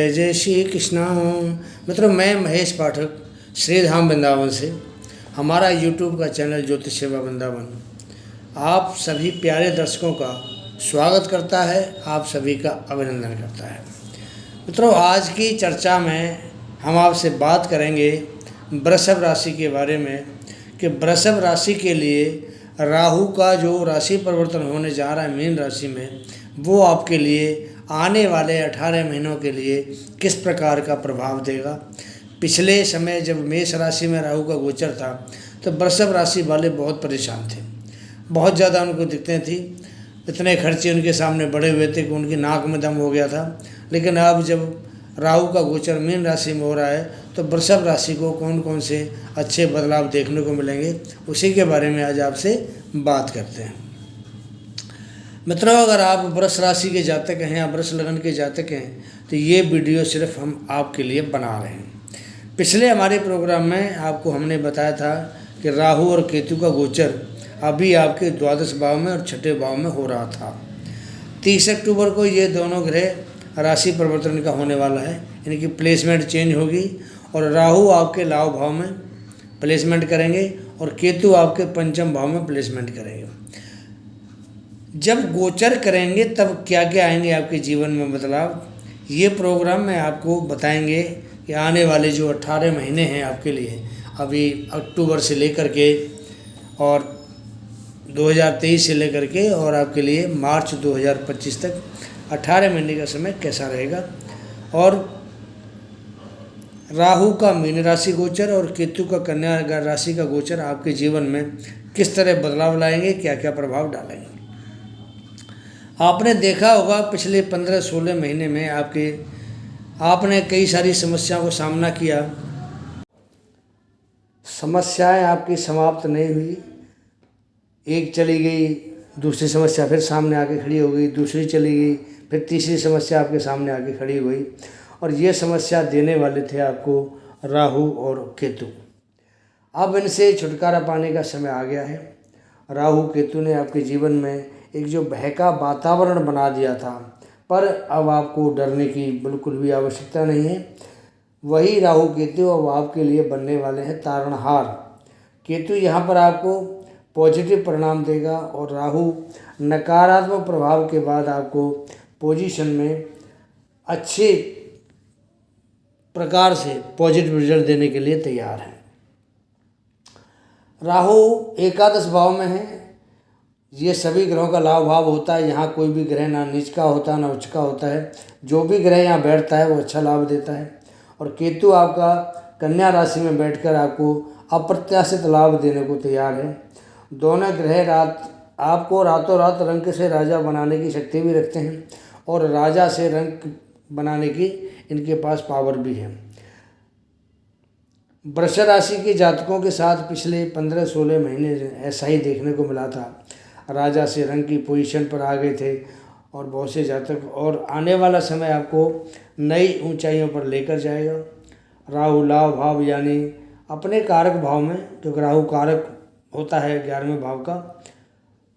जय जय श्री कृष्णा। मित्रों, मैं महेश पाठक श्री धाम वृंदावन से, हमारा यूट्यूब का चैनल ज्योतिष सेवा वृंदावन आप सभी प्यारे दर्शकों का स्वागत करता है, आप सभी का अभिनंदन करता है। मित्रों, आज की चर्चा में हम आपसे बात करेंगे वृषभ राशि के बारे में कि वृषभ राशि के लिए राहु का जो राशि परिवर्तन होने जा रहा है मीन राशि में, वो आपके लिए आने वाले 18 महीनों के लिए किस प्रकार का प्रभाव देगा। पिछले समय जब मेष राशि में राहु का गोचर था तो वृषभ राशि वाले बहुत परेशान थे, बहुत ज़्यादा उनको दिक्कतें थी, इतने खर्चे उनके सामने बढ़े हुए थे कि उनकी नाक में दम हो गया था। लेकिन अब जब राहु का गोचर मीन राशि में हो रहा है तो वृषभ राशि को कौन कौन से अच्छे बदलाव देखने को मिलेंगे, उसी के बारे में आज आपसे बात करते हैं। मित्रों, अगर आप वृष राशि के जातक हैं या वृष लगन के जातक हैं तो ये वीडियो सिर्फ हम आपके लिए बना रहे हैं। पिछले हमारे प्रोग्राम में आपको हमने बताया था कि राहु और केतु का गोचर अभी आपके द्वादश भाव में और छठे भाव में हो रहा था। 30 अक्टूबर को ये दोनों ग्रह राशि परिवर्तन का होने वाला है, इनकी प्लेसमेंट चेंज होगी और राहु आपके लाभ भाव में प्लेसमेंट करेंगे और केतु आपके पंचम भाव में प्लेसमेंट करेंगे। जब गोचर करेंगे तब क्या क्या आएंगे आपके जीवन में बदलाव, ये प्रोग्राम में आपको बताएंगे कि आने वाले जो 18 महीने हैं आपके लिए, अभी अक्टूबर से लेकर के और 2023 से लेकर के और आपके लिए मार्च 2025 तक 18 महीने का समय कैसा रहेगा। और राहु का मीन राशि गोचर और केतु का कन्या राशि का गोचर आपके जीवन में किस तरह बदलाव लाएंगे, क्या क्या प्रभाव डालेंगे। आपने देखा होगा पिछले 15-16 महीने में आपने कई सारी समस्याओं को सामना किया, समस्याएं आपकी समाप्त नहीं हुई, एक चली गई, दूसरी समस्या फिर सामने आके खड़ी हो गई, दूसरी चली गई, फिर तीसरी समस्या आपके सामने आके खड़ी हुई। और ये समस्या देने वाले थे आपको राहु और केतु। अब इनसे छुटकारा पाने का समय आ गया है। राहु केतु ने आपके जीवन में एक जो बहका वातावरण बना दिया था, पर अब आपको डरने की बिल्कुल भी आवश्यकता नहीं है। वही राहु केतु अब आपके लिए बनने वाले हैं तारणहार। केतु यहाँ पर आपको पॉजिटिव परिणाम देगा और राहु नकारात्मक प्रभाव के बाद आपको पोजीशन में अच्छे प्रकार से पॉजिटिव रिजल्ट देने के लिए तैयार है। राहु एकादश भाव में है, ये सभी ग्रहों का लाभ भाव होता है। यहाँ कोई भी ग्रह ना नीच का होता है ना उच्च का होता है, जो भी ग्रह यहाँ बैठता है वो अच्छा लाभ देता है। और केतु आपका कन्या राशि में बैठकर आपको अप्रत्याशित लाभ देने को तैयार है। दोनों ग्रह आपको रातों रात रंक से राजा बनाने की शक्ति भी रखते हैं और राजा से रंक बनाने की इनके पास पावर भी है। वृष राशि के जातकों के साथ पिछले 15-16 महीने ऐसा ही देखने को मिला था। राजा से रंग की पोजीशन पर आ गए थे और बहुत से जातक, और आने वाला समय आपको नई ऊंचाइयों पर लेकर जाएगा। राहु लाभ भाव यानी अपने कारक भाव में, क्योंकि राहु कारक होता है 11वें भाव का,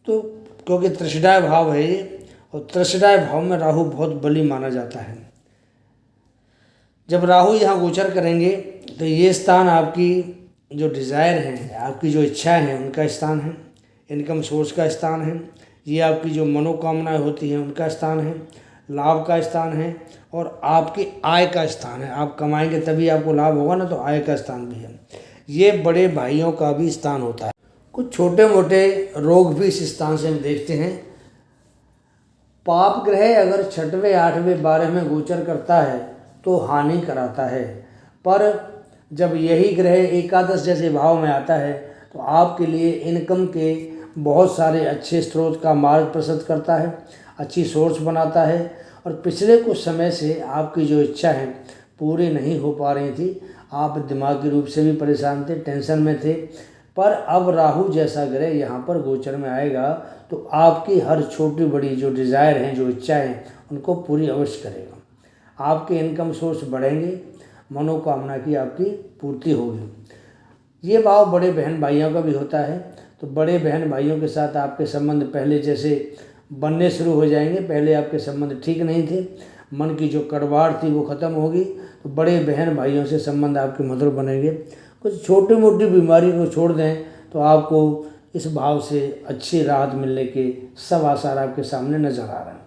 तो क्योंकि त्रिशदाय भाव है ये, और त्रिशदाय भाव में राहु बहुत बली माना जाता है। जब राहु यहाँ गोचर करेंगे तो ये स्थान आपकी जो डिज़ायर हैं, आपकी जो इच्छाएं हैं, उनका स्थान है, इनकम सोर्स का स्थान है, ये आपकी जो मनोकामनाएं होती हैं उनका स्थान है, लाभ का स्थान है और आपकी आय का स्थान है। आप कमाएंगे तभी आपको लाभ होगा ना, तो आय का स्थान भी है। ये बड़े भाइयों का भी स्थान होता है। कुछ छोटे मोटे रोग भी इस स्थान से हम देखते हैं। पाप ग्रह अगर 6वें 8वें 12वें गोचर करता है तो हानि कराता है, पर जब यही ग्रह एकादश जैसे भाव में आता है तो आपके लिए इनकम के बहुत सारे अच्छे स्रोत का मार्ग प्रशस्त करता है, अच्छी सोर्स बनाता है। और पिछले कुछ समय से आपकी जो इच्छा है पूरी नहीं हो पा रही थी, आप दिमागी रूप से भी परेशान थे, टेंशन में थे, पर अब राहु जैसा ग्रह यहाँ पर गोचर में आएगा तो आपकी हर छोटी बड़ी जो डिज़ायर हैं, जो इच्छाएँ हैं, उनको पूरी अवश्य करेगा। आपके इनकम सोर्स बढ़ेंगे, मनोकामना की आपकी पूर्ति होगी। ये भाव बड़े बहन भाइयों का भी होता है, तो बड़े बहन भाइयों के साथ आपके संबंध पहले जैसे बनने शुरू हो जाएंगे। पहले आपके संबंध ठीक नहीं थे, मन की जो कड़वाहट थी वो ख़त्म होगी। तो बड़े बहन भाइयों से संबंध आपके मधुर बनेंगे। कुछ छोटी मोटी बीमारी को छोड़ दें तो आपको इस भाव से अच्छी राहत मिलने के सब आसार आपके सामने नजर आ रहे हैं।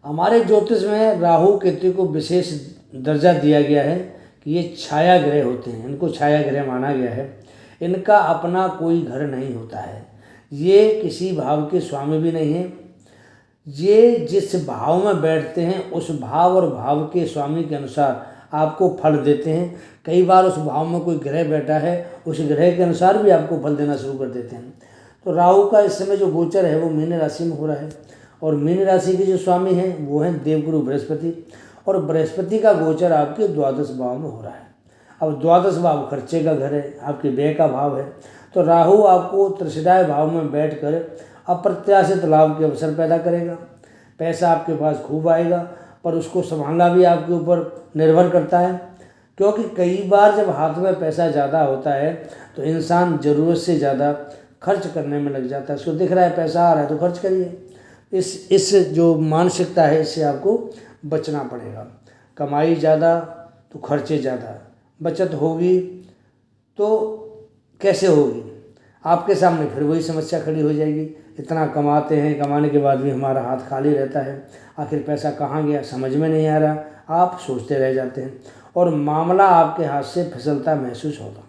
हमारे ज्योतिष में राहु केतु को विशेष दर्जा दिया गया है कि ये छाया ग्रह होते हैं, इनको छाया ग्रह माना गया है। इनका अपना कोई घर नहीं होता है, ये किसी भाव के स्वामी भी नहीं हैं। ये जिस भाव में बैठते हैं उस भाव और भाव के स्वामी के अनुसार आपको फल देते हैं। कई बार उस भाव में कोई ग्रह बैठा है, उस ग्रह के अनुसार भी आपको फल देना शुरू कर देते हैं। तो राहु का इस समय जो गोचर है वो मीन राशि में हो रहा है, और मीन राशि के जो स्वामी हैं वो हैं देवगुरु बृहस्पति, और बृहस्पति का गोचर आपके द्वादश भाव में हो रहा है। अब द्वादश भाव खर्चे का घर है, आपके व्यय का भाव है। तो राहु आपको त्रिशिराय भाव में बैठकर अप्रत्याशित लाभ के अवसर पैदा करेगा। पैसा आपके पास खूब आएगा, पर उसको संभालना भी आपके ऊपर निर्भर करता है, क्योंकि कई बार जब हाथ में पैसा ज़्यादा होता है तो इंसान ज़रूरत से ज़्यादा खर्च करने में लग जाता है। उसको दिख रहा है पैसा आ रहा है तो खर्च करिए। इस जो मानसिकता है इससे आपको बचना पड़ेगा। कमाई ज़्यादा तो खर्चे ज़्यादा, बचत होगी तो कैसे होगी? आपके सामने फिर वही समस्या खड़ी हो जाएगी। इतना कमाते हैं, कमाने के बाद भी हमारा हाथ खाली रहता है, आखिर पैसा कहाँ गया समझ में नहीं आ रहा, आप सोचते रह जाते हैं और मामला आपके हाथ से फिसलता महसूस होगा।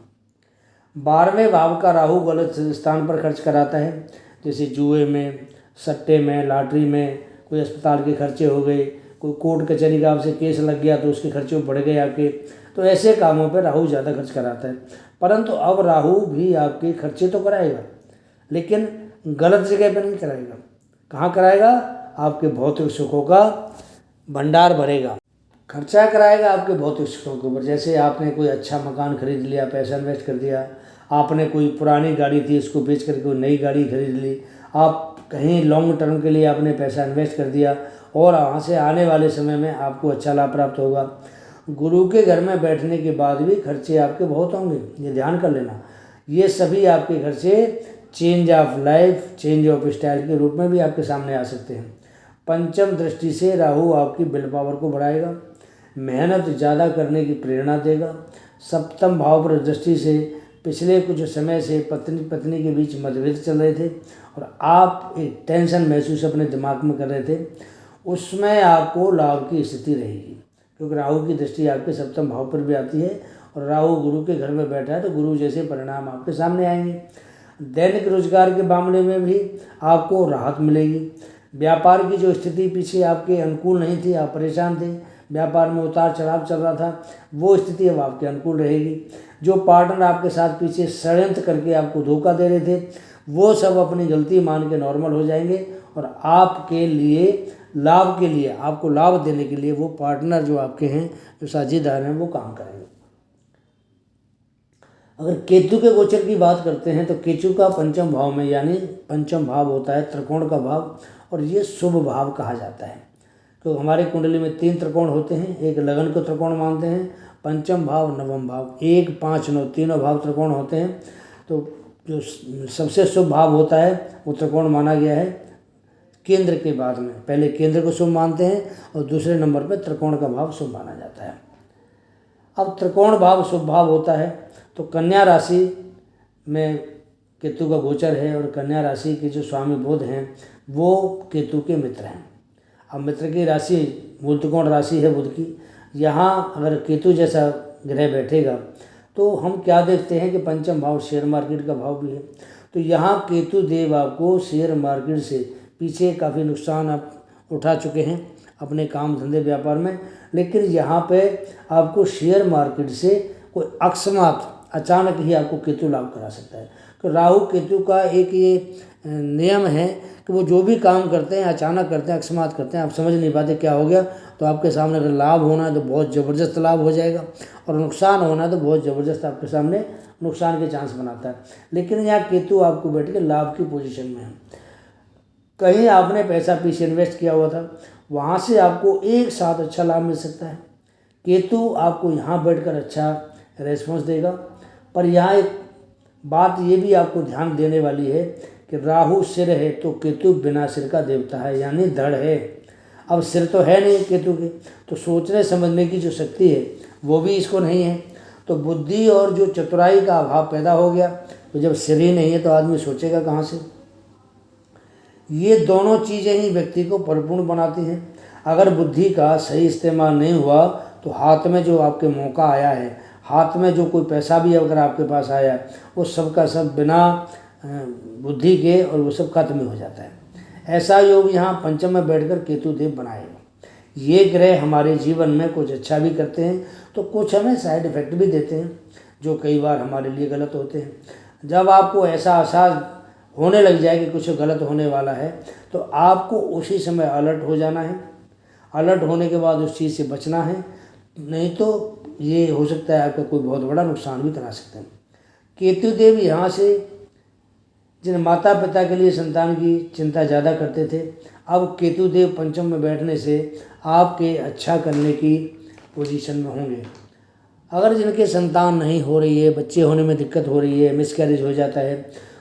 12वें भाव का राहु गलत स्थान पर खर्च कराता है, जैसे जुए में, सट्टे में, लॉटरी में, कोई अस्पताल के खर्चे हो गए, कोई कोर्ट कचहरी का आपसे केस लग गया तो उसके खर्चे बढ़ गए आपके। तो ऐसे कामों पर राहु ज़्यादा खर्च कराता है। परंतु अब राहु भी आपके खर्चे तो कराएगा, लेकिन गलत जगह पर नहीं कराएगा। कहाँ कराएगा? आपके भौतिक सुखों का भंडार भरेगा, खर्चा कराएगा आपके भौतिक सुखों के ऊपर। जैसे आपने कोई अच्छा मकान खरीद लिया, पैसा इन्वेस्ट कर दिया, आपने कोई पुरानी गाड़ी थी उसको बेच करके कोई नई गाड़ी खरीद ली, आप कहीं लॉन्ग टर्म के लिए आपने पैसा इन्वेस्ट कर दिया और वहाँ से आने वाले समय में आपको अच्छा लाभ प्राप्त होगा। गुरु के घर में बैठने के बाद भी खर्चे आपके बहुत होंगे, ये ध्यान कर लेना। ये सभी आपके खर्चे change of life, change of style के रूप में भी आपके सामने आ सकते हैं। पंचम दृष्टि से राहु आपकी विल पावर को बढ़ाएगा, मेहनत ज़्यादा करने की प्रेरणा देगा। सप्तम भाव पर दृष्टि से पिछले कुछ समय से पत्नी के बीच मतभेद चल रहे थे और आप एक टेंशन महसूस अपने दिमाग में कर रहे थे, उसमें आपको लाभ की स्थिति रहेगी, क्योंकि राहु की दृष्टि आपके सप्तम भाव पर भी आती है और राहु गुरु के घर में बैठा है तो गुरु जैसे परिणाम आपके सामने आएंगे। दैनिक रोजगार के मामले में भी आपको राहत मिलेगी। व्यापार की जो स्थिति पीछे आपके अनुकूल नहीं थी, आप परेशान थे, व्यापार में उतार चढ़ाव चल रहा था, वो स्थिति अब आपके अनुकूल रहेगी। जो पार्टनर आपके साथ पीछे षड्यंत्र करके आपको धोखा दे रहे थे, वो सब अपनी गलती मान के नॉर्मल हो जाएंगे और आपके लिए लाभ के लिए, आपको लाभ देने के लिए वो पार्टनर जो आपके हैं, जो साझेदार हैं, वो काम करेंगे। अगर केतु के गोचर की बात करते हैं तो केतु का पंचम भाव में, यानी पंचम भाव होता है त्रिकोण का भाव, और ये शुभ भाव कहा जाता है। तो हमारे कुंडली में 3 त्रिकोण होते हैं, एक लगन को त्रिकोण मानते हैं, पंचम भाव, नवम भाव, 1, 5, 9 तीनों भाव त्रिकोण होते हैं। तो जो सबसे शुभ भाव होता है वो त्रिकोण माना गया है केंद्र के बाद में। पहले केंद्र को शुभ मानते हैं और दूसरे नंबर पर त्रिकोण का भाव शुभ माना जाता है। अब त्रिकोण भाव शुभ भाव होता है तो कन्या राशि में केतु का गोचर है और कन्या राशि के जो स्वामी बुध हैं वो केतु के मित्र हैं। अब मित्र की राशि मूल त्रिकोण राशि है बुध की, यहाँ अगर केतु जैसा ग्रह बैठेगा तो हम क्या देखते हैं कि पंचम भाव शेयर मार्केट का भाव भी है। तो यहाँ केतु देव आपको शेयर मार्केट से पीछे काफ़ी नुकसान आप उठा चुके हैं अपने काम धंधे व्यापार में, लेकिन यहाँ पे आपको शेयर मार्केट से कोई अकस्मात अचानक ही आपको केतु लाभ करा सकता है। तो राहु केतु का एक ये नियम है कि वो जो भी काम करते हैं अचानक करते हैं, अकस्मात करते हैं, आप समझ नहीं पाते क्या हो गया। तो आपके सामने अगर लाभ होना है तो बहुत ज़बरदस्त लाभ हो जाएगा और नुकसान होना है तो बहुत ज़बरदस्त आपके सामने नुकसान के चांस बनाता है। लेकिन यहाँ केतु आपको बैठ के लाभ की पोजीशन में है। कहीं आपने पैसा पीछे इन्वेस्ट किया हुआ था, वहाँ से आपको एक साथ अच्छा लाभ मिल सकता है। केतु आपको यहाँ बैठकर अच्छा रेस्पॉन्स देगा। पर यहाँ एक बात ये भी आपको ध्यान देने वाली है कि राहु सिर है तो केतु बिना सिर का देवता है, यानी धड़ है। अब सिर तो है नहीं केतु के, तो सोचने समझने की जो शक्ति है वो भी इसको नहीं है। तो बुद्धि और जो चतुराई का अभाव पैदा हो गया। तो जब सिर ही नहीं है तो आदमी सोचेगा कहाँ से। ये दोनों चीज़ें ही व्यक्ति को परिपूर्ण बनाती हैं। अगर बुद्धि का सही इस्तेमाल नहीं हुआ तो हाथ में जो आपके मौका आया है, हाथ में जो कोई पैसा भी अगर आपके पास आया, वो सब का सब बिना बुद्धि के और वो सब खत्म हो जाता है। ऐसा योग यहाँ पंचम में बैठकर केतु देव बनाएगा। ये ग्रह हमारे जीवन में कुछ अच्छा भी करते हैं तो कुछ हमें साइड इफेक्ट भी देते हैं, जो कई बार हमारे लिए गलत होते हैं। जब आपको ऐसा एहसास होने लग जाए कि कुछ गलत होने वाला है तो आपको उसी समय अलर्ट हो जाना है। अलर्ट होने के बाद उस चीज़ से बचना है, नहीं तो ये हो सकता है आपका कोई बहुत बड़ा नुकसान भी करा सकते हैं। केतु देव यहाँ से जिन माता पिता के लिए संतान की चिंता ज़्यादा करते थे, अब केतु देव पंचम में बैठने से आपके अच्छा करने की पोजीशन में होंगे। अगर जिनके संतान नहीं हो रही है, बच्चे होने में दिक्कत हो रही है, मिसकैरेज हो जाता है,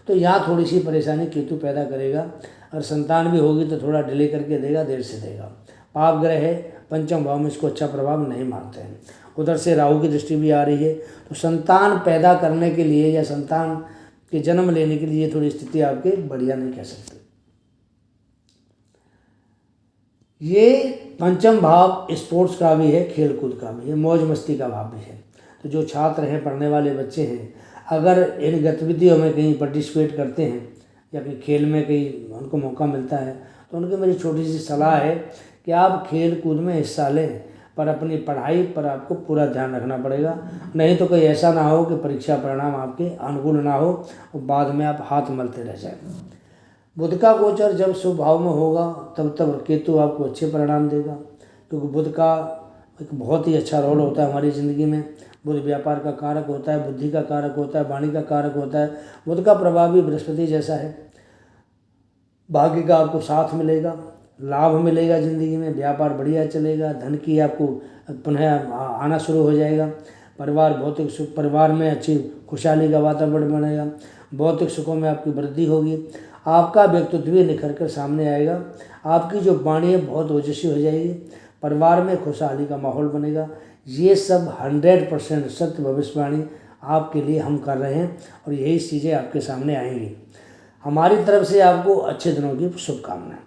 तो यहाँ थोड़ी सी परेशानी केतु पैदा करेगा। और संतान भी होगी तो थोड़ा डिले करके देगा, देर से देगा। पाप ग्रह है, पंचम भाव में इसको अच्छा प्रभाव नहीं मानते हैं। उधर से राहु की दृष्टि भी आ रही है, तो संतान पैदा करने के लिए या संतान के जन्म लेने के लिए थोड़ी स्थिति आपके बढ़िया नहीं कह सकते। ये पंचम भाव स्पोर्ट्स का भी है, खेलकूद का भी है, मौज मस्ती का भाव भी है। तो जो छात्र हैं, पढ़ने वाले बच्चे हैं, अगर इन गतिविधियों में कहीं पार्टिसिपेट करते हैं या कहीं खेल में कहीं उनको मौका मिलता है, तो उनकी मेरी छोटी सी सलाह है कि आप खेल कूद में हिस्सा लें, पर अपनी पढ़ाई पर आपको पूरा ध्यान रखना पड़ेगा। नहीं तो कोई ऐसा ना हो कि परीक्षा परिणाम आपके अनुकूल ना हो और बाद में आप हाथ मलते रह जाए। बुध का गोचर जब शुभ भाव में होगा तब केतु आपको अच्छे परिणाम देगा, क्योंकि बुध का एक बहुत ही अच्छा रोल होता है हमारी ज़िंदगी में। बुध व्यापार का कारक होता है, बुद्धि का कारक होता है, वाणी का कारक होता है। बुध का प्रभाव भी बृहस्पति जैसा है। भाग्य का आपको साथ मिलेगा, लाभ मिलेगा ज़िंदगी में, व्यापार बढ़िया चलेगा, धन की आपको पुनः आना शुरू हो जाएगा। परिवार भौतिक सुख, परिवार में अच्छी खुशहाली का वातावरण बनेगा, भौतिक सुखों में आपकी वृद्धि होगी, आपका व्यक्तित्व भी निखर कर सामने आएगा, आपकी जो वाणी है बहुत ओजस्वी हो जाएगी, परिवार में खुशहाली का माहौल बनेगा। ये सब 100% सत्य भविष्यवाणी आपके लिए हम कर रहे हैं और यही चीज़ें आपके सामने आएंगी। हमारी तरफ से आपको अच्छे दिनों की शुभकामनाएं।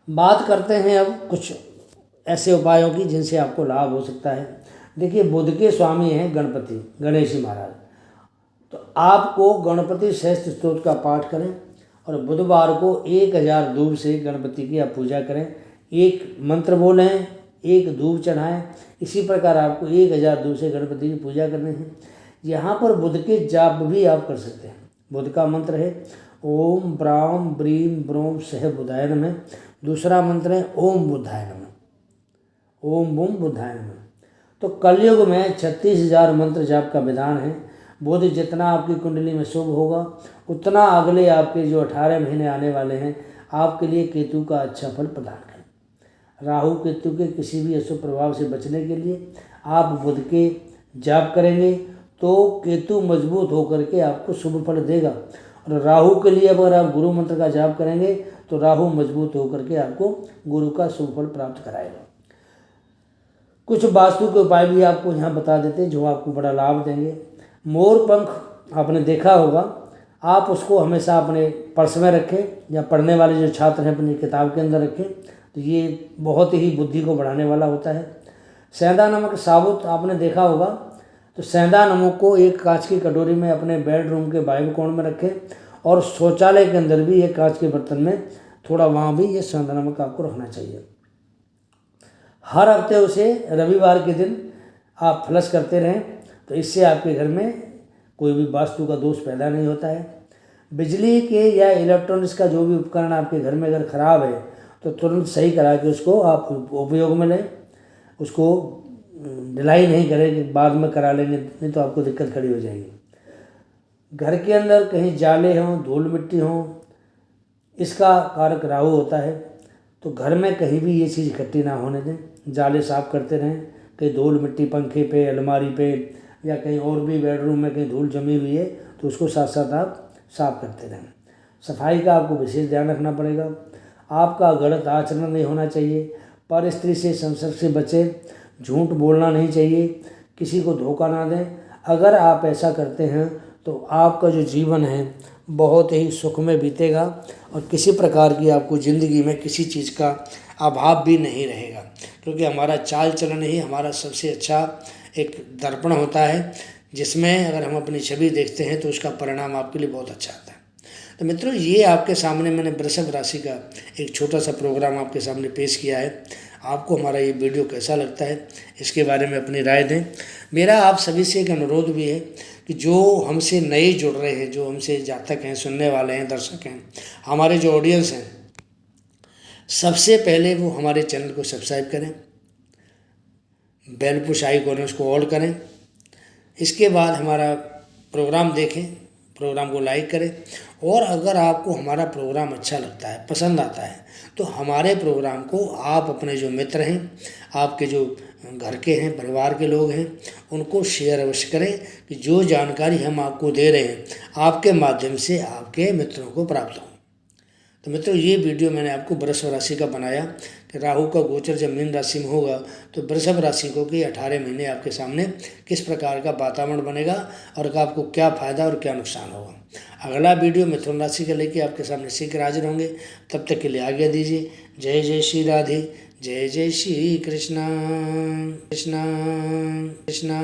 बात करते हैं अब कुछ ऐसे उपायों की जिनसे आपको लाभ हो सकता है। देखिए, बुध के स्वामी हैं गणपति, गणेश जी महाराज। तो आपको गणपति सहस्त्र स्तोत्र का पाठ करें और बुधवार को 1000 धूप से गणपति की आप पूजा करें। एक मंत्र बोलें, एक धूप चढ़ाएं। इसी प्रकार आपको 1000 धूप से गणपति की पूजा करनी है। यहाँ पर बुध के जाप भी आप कर सकते हैं। बुध का मंत्र है ओम ब्राम ब्रीम ब्रोम सह बुधाय नमः। दूसरा मंत्र है ओम बुधाय नमः, ओम बूम बुधाय नमः। तो कलयुग में 36,000 मंत्र जाप का विधान है। बुध जितना आपकी कुंडली में शुभ होगा उतना अगले आपके जो 18 महीने आने वाले हैं आपके लिए केतु का अच्छा फल प्रदान करें। राहु केतु के किसी भी अशुभ प्रभाव से बचने के लिए आप बुध के जाप करेंगे तो केतु मजबूत होकर के आपको शुभ फल देगा। और राहु के लिए अगर आप गुरु मंत्र का जाप करेंगे तो राहु मजबूत होकर के आपको गुरु का शुभ फल प्राप्त कराएगा। कुछ वास्तु के उपाय भी आपको यहाँ बता देते हैं जो आपको बड़ा लाभ देंगे। मोर पंख आपने देखा होगा, आप उसको हमेशा अपने पर्स में रखें या पढ़ने वाले जो छात्र हैं अपनी किताब के अंदर रखें, तो ये बहुत ही बुद्धि को बढ़ाने वाला होता है। सेंधा नमक साबुत आपने देखा होगा, तो सेंधा नमक को एक कांच की कटोरी में अपने बेडरूम के बाएं कोण में रखें और शौचालय के अंदर भी एक कांच के बर्तन में थोड़ा वहाँ भी ये सेंधा नमक आपको रखना चाहिए। हर हफ्ते उसे रविवार के दिन आप फ्लश करते रहें, तो इससे आपके घर में कोई भी वास्तु का दोष पैदा नहीं होता है। बिजली के या इलेक्ट्रॉनिक्स का जो भी उपकरण आपके घर में अगर ख़राब है तो तुरंत सही करा के उसको आप उपयोग में लें, उसको ढिलाई नहीं करें कि बाद में करा लेंगे, नहीं तो आपको दिक्कत खड़ी हो जाएगी। घर के अंदर कहीं जाले हों, धूल मिट्टी हों, इसका कारक राहु होता है, तो घर में कहीं भी ये चीज़ इकट्ठी ना होने दें। जाले साफ़ करते रहें, कहीं धूल मिट्टी पंखे पे, अलमारी पे या कहीं और भी बेडरूम में कहीं धूल जमी हुई है तो उसको साथ साथ आप साफ़ करते रहें। सफाई का आपको विशेष ध्यान रखना पड़ेगा। आपका गलत आचरण नहीं होना चाहिए, पर स्त्री से संसर्ग से बचें, झूठ बोलना नहीं चाहिए, किसी को धोखा ना दें। अगर आप ऐसा करते हैं तो आपका जो जीवन है बहुत ही सुख में बीतेगा और किसी प्रकार की आपको ज़िंदगी में किसी चीज़ का अभाव भी नहीं रहेगा, क्योंकि हमारा चाल चलन ही हमारा सबसे अच्छा एक दर्पण होता है, जिसमें अगर हम अपनी छवि देखते हैं तो उसका परिणाम आपके लिए बहुत अच्छा आता है। तो मित्रों, ये आपके सामने मैंने वृषभ राशि का एक छोटा सा प्रोग्राम आपके सामने पेश किया है। आपको हमारा ये वीडियो कैसा लगता है इसके बारे में अपनी राय दें। मेरा आप सभी से एक अनुरोध भी है कि जो हमसे नए जुड़ रहे हैं, जो हमसे जातक हैं, सुनने वाले हैं, दर्शक हैं, हमारे जो ऑडियंस हैं, सबसे पहले वो हमारे चैनल को सब्सक्राइब करें, बेल पुश आइकॉन है उसको ऑल करें। इसके बाद हमारा प्रोग्राम देखें, प्रोग्राम को लाइक करें, और अगर आपको हमारा प्रोग्राम अच्छा लगता है, पसंद आता है, तो हमारे प्रोग्राम को आप अपने जो मित्र हैं, आपके जो घर के हैं, परिवार के लोग हैं, उनको शेयर अवश्य करें कि जो जानकारी हम आपको दे रहे हैं आपके माध्यम से आपके मित्रों को प्राप्त हो। तो मित्रों, ये वीडियो मैंने आपको वृषभ राशि का बनाया कि राहु का गोचर जब मीन राशि में होगा तो वृषभ राशि को कि 18 महीने आपके सामने किस प्रकार का वातावरण बनेगा और आपको क्या फायदा और क्या नुकसान होगा। अगला वीडियो मिथुन राशि का लेके आपके सामने शीघ्र हाजिर होंगे। तब तक के लिए आज्ञा दीजिए। जय जय श्री राधे, जय जय श्री कृष्णा कृष्णा कृष्णा।